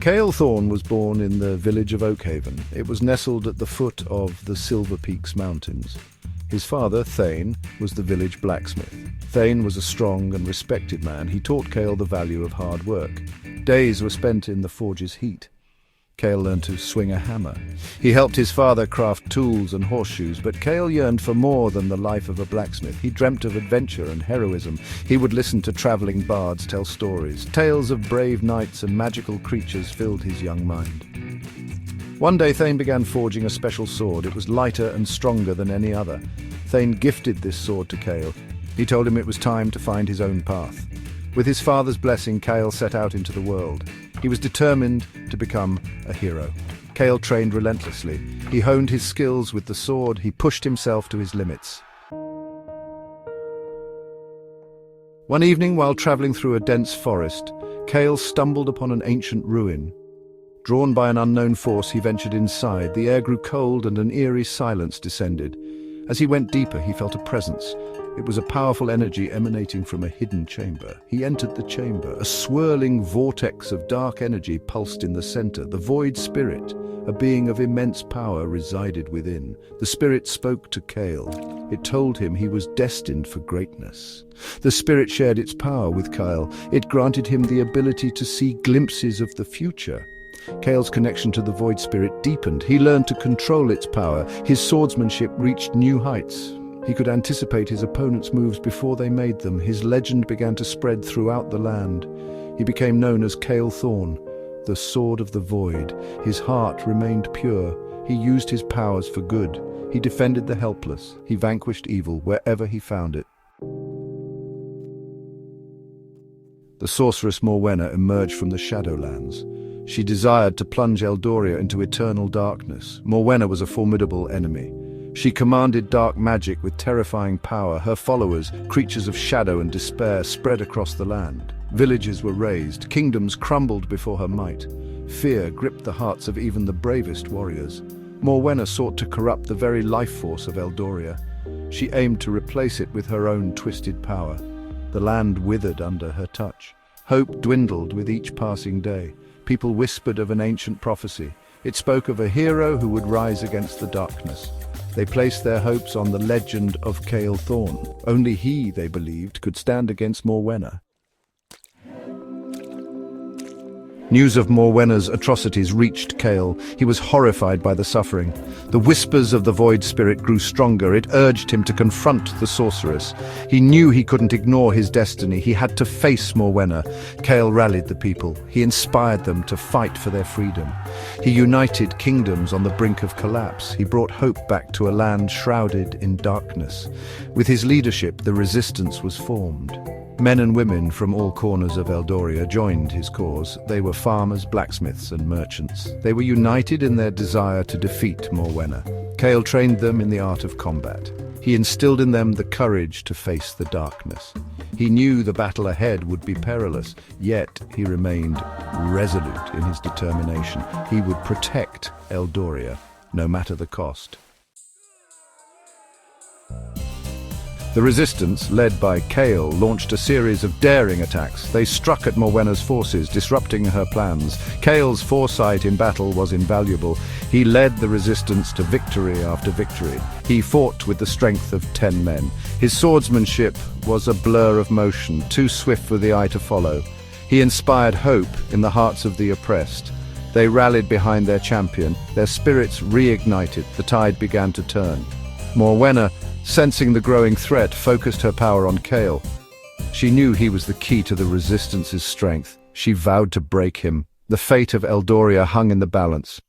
Cale Thorne was born in the village of Oakhaven. It was nestled at the foot of the Silver Peaks Mountains. His father, Thane, was the village blacksmith. Thane was a strong and respected man. He taught Cale the value of hard work. Days were spent in the forge's heat. Cale learned to swing a hammer. He helped his father craft tools and horseshoes, but Cale yearned for more than the life of a blacksmith. He dreamt of adventure and heroism. He would listen to traveling bards tell stories. Tales of brave knights and magical creatures filled his young mind. One day Thane began forging a special sword. It was lighter and stronger than any other. Thane gifted this sword to Cale. He told him it was time to find his own path. With his father's blessing, Cale set out into the world. He was determined to become a hero. Cale trained relentlessly. He honed his skills with the sword. He pushed himself to his limits. One evening, while traveling through a dense forest, Cale stumbled upon an ancient ruin. Drawn by an unknown force, he ventured inside. The air grew cold and an eerie silence descended. As he went deeper, he felt a presence. It was a powerful energy emanating from a hidden chamber. He entered the chamber. A swirling vortex of dark energy pulsed in the center. The void spirit, a being of immense power, resided within. The spirit spoke to Cale. It told him he was destined for greatness. The spirit shared its power with Cale. It granted him the ability to see glimpses of the future. Cale's connection to the void spirit deepened. He learned to control its power. His swordsmanship reached new heights. He could anticipate his opponent's moves before they made them. His legend began to spread throughout the land. He became known as Cale Thorne, the Sword of the Void. His heart remained pure. He used his powers for good. He defended the helpless. He vanquished evil wherever he found it. The sorceress Morwenna emerged from the Shadowlands. She desired to plunge Eldoria into eternal darkness. Morwenna was a formidable enemy. She commanded dark magic with terrifying power. Her followers, creatures of shadow and despair, spread across the land. Villages were razed. Kingdoms crumbled before her might. Fear gripped the hearts of even the bravest warriors. Morwenna sought to corrupt the very life force of Eldoria. She aimed to replace it with her own twisted power. The land withered under her touch. Hope dwindled with each passing day. People whispered of an ancient prophecy. It spoke of a hero who would rise against the darkness. They placed their hopes on the legend of Cale Thorne. Only he, they believed, could stand against Morwenna. News of Morwenna's atrocities reached Cale. He was horrified by the suffering. The whispers of the void spirit grew stronger. It urged him to confront the sorceress. He knew he couldn't ignore his destiny. He had to face Morwenna. Cale rallied the people. He inspired them to fight for their freedom. He united kingdoms on the brink of collapse. He brought hope back to a land shrouded in darkness. With his leadership, the resistance was formed. Men and women from all corners of Eldoria joined his cause. They were farmers, blacksmiths, and merchants. They were united in their desire to defeat Morwenna. Cale trained them in the art of combat. He instilled in them the courage to face the darkness. He knew the battle ahead would be perilous, yet he remained resolute in his determination. He would protect Eldoria, no matter the cost. The resistance, led by Cale, launched a series of daring attacks. They struck at Morwenna's forces, disrupting her plans. Cale's foresight in battle was invaluable. He led the resistance to victory after victory. He fought with the strength of 10 men. His swordsmanship was a blur of motion, too swift for the eye to follow. He inspired hope in the hearts of the oppressed. They rallied behind their champion. Their spirits reignited. The tide began to turn. Morwenna, sensing the growing threat, focused her power on Cale. She knew he was the key to the resistance's strength. She vowed to break him. The fate of Eldoria hung in the balance.